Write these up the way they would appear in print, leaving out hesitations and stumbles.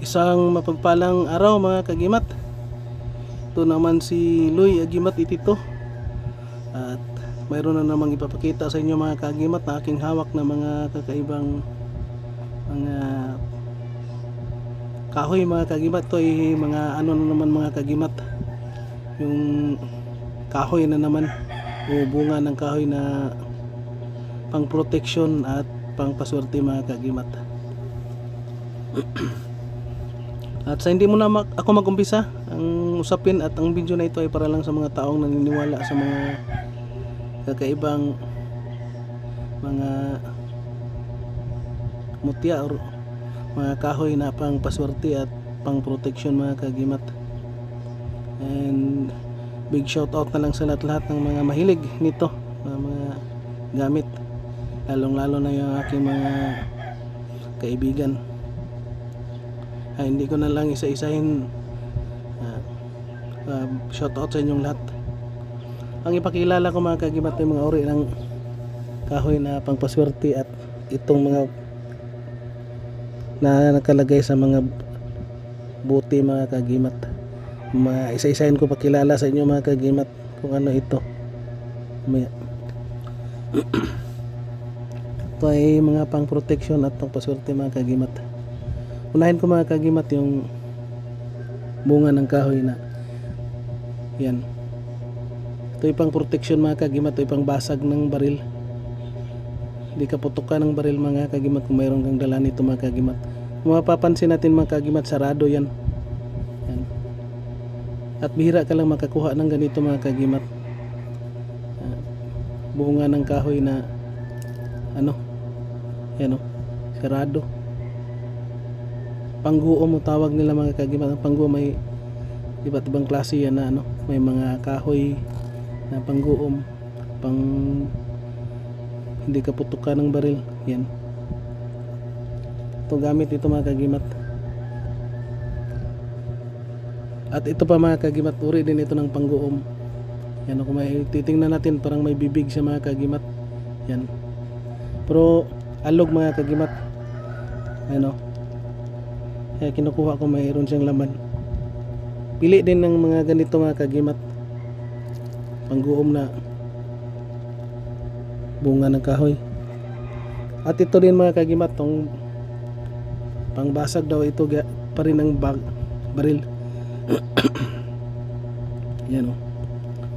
Isang mapagpalang araw mga kagimat. Ito naman si Luy Agimat Itito. At mayroon na namang ipapakita sa inyo mga kagimat na aking hawak na mga kakaibang mga kahoy mga kagimat. Ito ay mga ano na naman mga kagimat, yung kahoy na naman o bunga ng kahoy na pang protection at pang paswerte mga kagimat. At sa hindi mo na ako mag-umpisa, ang usapin at ang video na ito ay para lang sa mga taong naniniwala sa mga kakaibang mga mutya or mga kahoy na pang paswerte at pang protection mga kagimat. And big shout out na lang sa lahat ng mga mahilig nito, mga gamit, lalong lalo na yung aking mga kaibigan. Hindi ko na lang isa-isahin shout out sa inyong lahat. Ang ipakilala ko mga kagimat ay mga uri ng kahoy na pangpaswerte at itong mga na nakalagay sa mga buti mga kagimat. Isa-isahin ko pakilala sa inyo mga kagimat kung ano ito. Ito ay mga pang protection at pang paswerte mga kagimat. Unahin ko mga kagimat yung bunga ng kahoy na yan. Ito ay pang protection mga kagimat. Ito ay pang basag ng baril. Hindi ka putukan ng baril mga kagimat kung mayroon kang dala nito mga kagimat. Kung mapapansin natin mga kagimat, sarado yan. Yan. At bihira ka lang makakuha ng ganito mga kagimat. Bunga ng kahoy na ano, yan o, sarado. Pangguom mo tawag nila mga kagimat. Ang pangguom may iba't ibang klase yan na ano, may mga kahoy na pangguom, pang hindi ka putukan ng baril. Yan. Ito gamit ito mga kagimat. At ito pa mga kagimat, uri din ito ng pangguom. Yan, kung may titingnan natin parang may bibig siya mga kagimat. Yan. Pero alog mga kagimat. Ano? Kaya kinukuha ko mayroon siyang laman. Pili din ng mga ganito mga kagimat. Pangguom na bunga ng kahoy. At ito din mga kagimat, tong pangbasag daw ito pa rin ng baril. Yan o.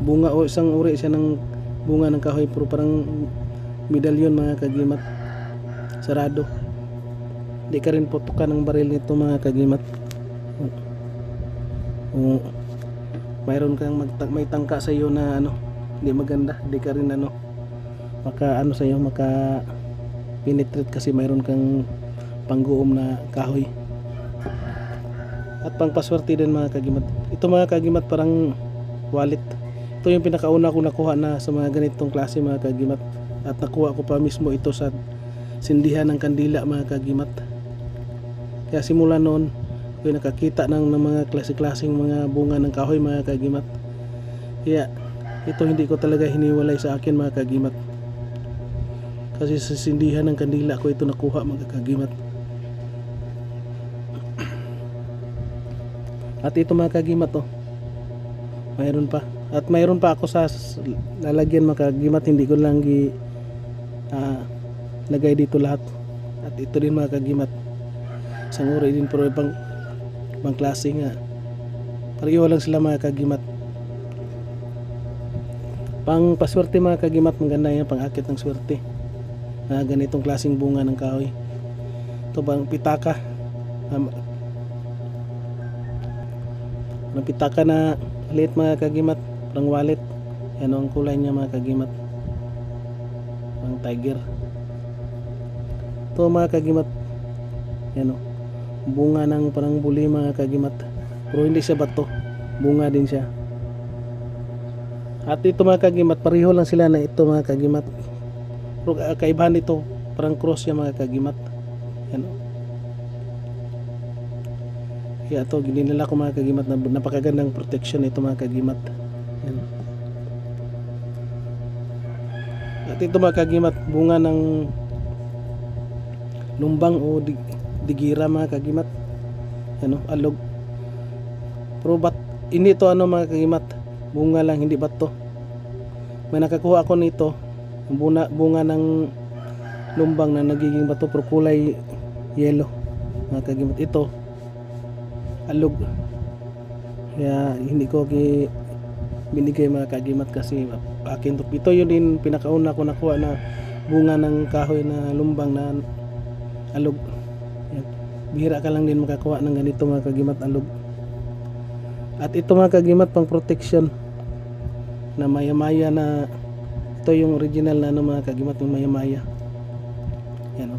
Bunga o isang uri siya ng bunga ng kahoy, pero parang medalyon mga kagimat. Sarado. Di ka rin putukan ng baril nito mga kagimat. Mayroon kang may tangka sa iyo na ano, hindi maganda, di ka rin ano, maka ano sa iyo, maka penetrate kasi mayroon kang pangguom na kahoy. At pangpaswerte din mga kagimat. Ito mga kagimat parang wallet. Ito yung pinakauna ko nakuha na sa mga ganitong klase mga kagimat. At nakuha ko pa mismo ito sa sindihan ng kandila mga kagimat. Kaya simula noon ko nakakita ng mga klase-klaseng mga bunga ng kahoy mga kagimat. Kaya ito hindi ko talaga hiniwalay sa akin mga kagimat. Kasi sa sindihan ng kandila ko ito nakuha mga kagimat. At ito mga kagimat oh, mayroon pa. At mayroon pa ako sa lalagyan mga kagimat. Hindi ko lang lagay dito lahat. At ito din mga kagimat, isang uri din pero ibang klase nga. Pareho lang sila mga kagimat. Pang paswerte mga kagimat, maganda yan, pang akit ng swerte. Ganitong klaseng bunga ng kahoy. Ito bang pitaka, pitaka na liit mga kagimat, parang wallet. Yan ang kulay niya mga kagimat, parang tiger. Ito mga kagimat, yan o, bunga ng parang buli mga kagimat, pero hindi siya bato, bunga din siya. At ito mga kagimat, pareho lang sila na ito mga kagimat, pero kaibahan nito parang cross siya mga kagimat. Yan o. Kaya ito, gininala ko mga kagimat na napakagandang protection ito mga kagimat. Yan. At ito mga kagimat, bunga ng lumbang o digira mga kagimat. Alog. Pero hindi to mga kagimat, bunga lang, hindi bato. May nakakuha ako nito, bunga ng lumbang na nagiging bato pero kulay yellow mga kagimat. Ito alog, kaya hindi ko binigay mga kagimat kasi akin to. Ito yun din pinakauna ko nakuha na bunga ng kahoy na lumbang na alog. Yan. Bihira ka lang din makakuha ng ganito mga kagimat, alog. At ito mga kagimat, pang protection na maya-maya na ito yung original na mga kagimat, yung maya-maya. Yan o.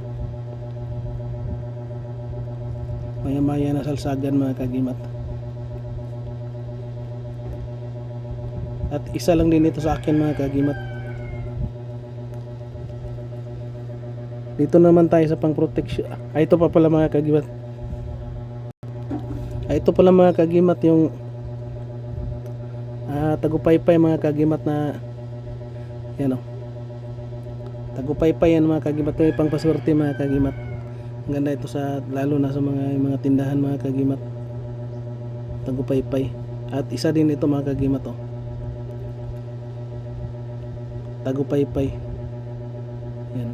Maya-maya na salsagan mga kagimat. At isa lang din ito sa akin mga kagimat. Dito naman tayo sa pang protection. Ito pa pala mga kagimat. Ito pala mga kagimat yung tagupaypay mga kagimat na yan o. Tagupaypay yan mga kagimat. Ito yung pang paswerte mga kagimat. Ang ganda ito sa lalo na sa mga tindahan mga kagimat. Tagupaypay. At isa din ito mga kagimat o. Tagupaypay. Yan.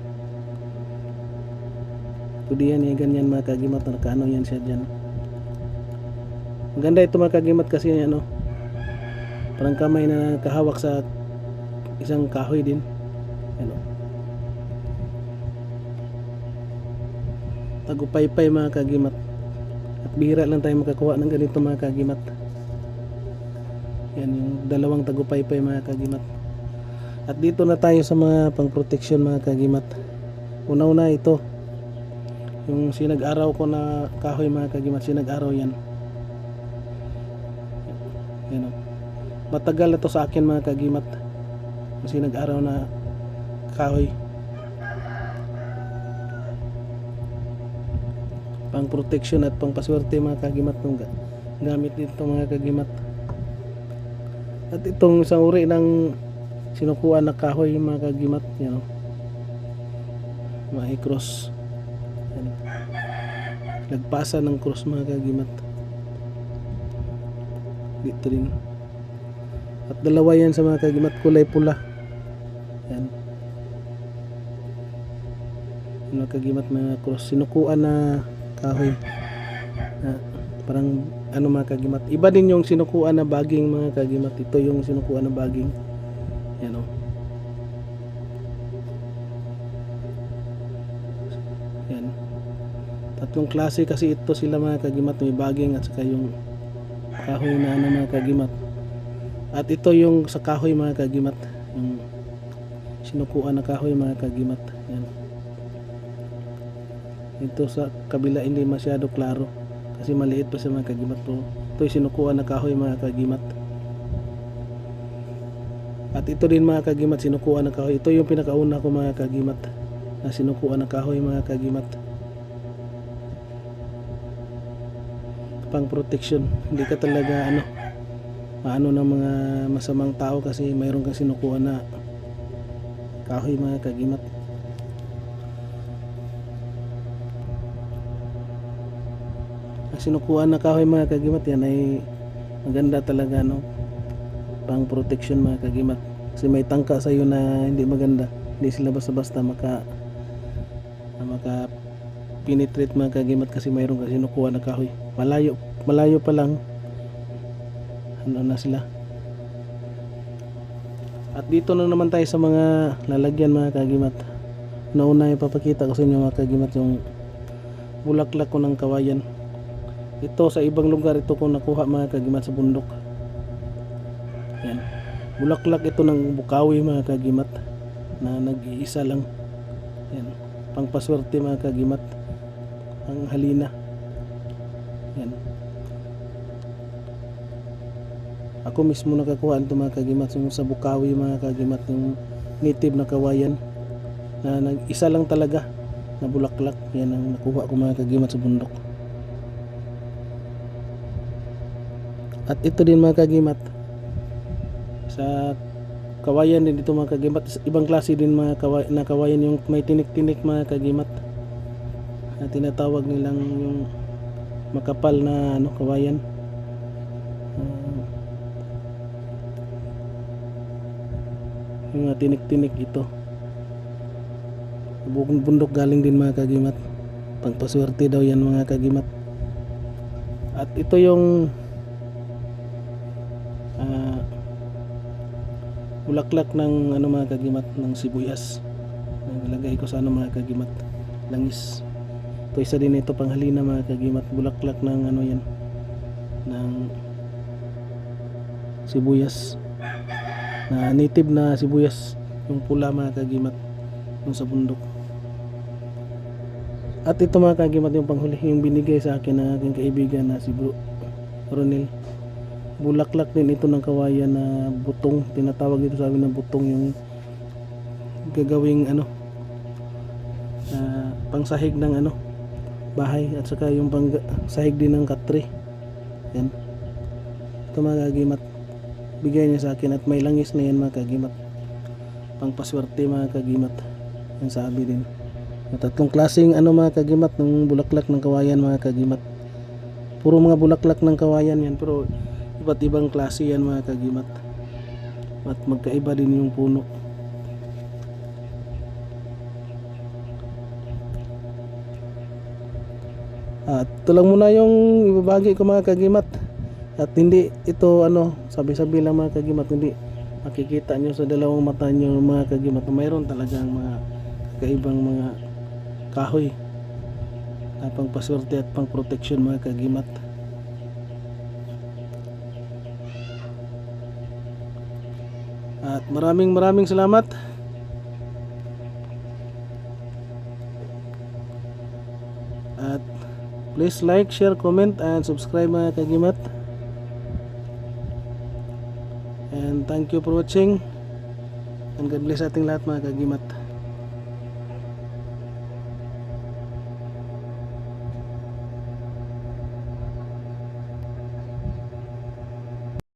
Pwede yan ganyan mga kagimat. Nakaano yan siya dyan. Maganda ito mga kagimat kasi parang kamay na kahawak sa isang kahoy din. Tagupaypay mga kagimat. At bihira lang tayo makakuha ng ganito mga kagimat. Yan yung dalawang tagupaypay mga kagimat. At dito na tayo sa mga pang protection mga kagimat. Una-una ito yung sinag-araw ko na kahoy mga kagimat. Sinag-araw yan. Yan o. Matagal na to sa akin mga kagimat. Kasi nag-araw na kahoy. Pang protection at pang paswerte mga kagimat ng gamit nito mga kagimat. At itong isang uri ng sinukuan na kahoy mga kagimat. Yan o. May cross. Yan. Nagpasa ng cross mga kagimat. Dito rin. At dalawa yan sa mga kagimat, kulay pula. Yan. Mga kagimat, mga cross. Sinukuan na kahoy. Parang mga kagimat. Iba din yung sinukuan na baging mga kagimat. Ito yung sinukuan na baging. Yan o. Yan. Tatlong klase kasi ito sila mga kagimat. May baging at saka yung kahoy na mga kagimat. At ito yung sa kahoy mga kagimat, yung sinukuan na kahoy mga kagimat. Yan. Ito sa kabila hindi masyado klaro kasi maliit pa sa mga kagimat po. Ito yung sinukuan na kahoy mga kagimat. At ito din mga kagimat, sinukuan na kahoy. Ito yung pinakauna ko mga kagimat na sinukuan na kahoy mga kagimat. Pang protection, hindi ka talaga maano ng mga masamang tao kasi mayroon kang sinukuha na kahoy mga kagimat. Ang sinukuha na kahoy mga kagimat yan ay maganda talaga pang protection mga kagimat kasi may tangka sa iyo na hindi maganda, hindi sila basta-basta maka penetrate mga kagimat kasi mayroon kang sinukuha na kahoy. Malayo pa lang na sila. At dito na naman tayo sa mga lalagyan mga kagimat. Nauna ipapakita ko sa inyo mga kagimat yung bulaklak ko ng kawayan. Ito sa ibang lugar ito ko nakuha mga kagimat sa bundok. Yan. Bulaklak ito ng bukawi mga kagimat na nag-iisa lang. Yan. Pangpaswerte mga kagimat. Ang halina. Yan. Ako mismo nakakuha ito mga kagimat yung sa bukawi mga kagimat, yung native na kawayan na nag-isa lang talaga na bulaklak. Yan ang nakuha ko mga kagimat sa bundok. At ito din mga kagimat sa kawayan din dito mga kagimat, ibang klase din mga kawayan yung may tinik-tinik mga kagimat na tinatawag nilang yung makapal na ano, kawayan. Yung mga tinik-tinik ito. Buong bundok galing din mga kagimat. Pangpaswerte daw yan mga kagimat. At ito yung bulaklak ng ano mga kagimat, ng sibuyas. Nilagay ko sa ano mga kagimat, langis. Ito isa din ito panghalina mga kagimat. Bulaklak ng ano yan, ng sibuyas, na native na sibuyas, yung pula mga kagimat, yung sa bundok. At ito mga kagimat yung panghuli, yung binigay sa akin ng aking kaibigan na si Bro Ronel. Bulaklak din ito ng kawayan na butong, tinatawag dito sa amin na butong, yung gagawing ano, pangsahig ng ano, bahay, at saka yung pangsahig din ng katre. Yan, ito mga kagimat, bigay niya sa akin, at may langis na yan mga kagimat, pangpaswerte mga kagimat. Yan sabi din, tatlong klaseng ano mga kagimat ng bulaklak ng kawayan mga kagimat. Puro mga bulaklak ng kawayan yan, pero iba't ibang klase yan mga kagimat, at magkaiba din yung puno. At ito lang muna yung ibabagi ko mga kagimat. At hindi ito ano, sabi-sabi lang mga kagimat, hindi makikita nyo sa dalawang mata nyo mga kagimat, mayroon talagang mga kakaibang mga kahoy na pangpaswerte at pangproteksyon mga kagimat. At maraming salamat. At please like, share, comment, and subscribe mga kagimat. And thank you for watching. And God bless ating lahat mga kagimat.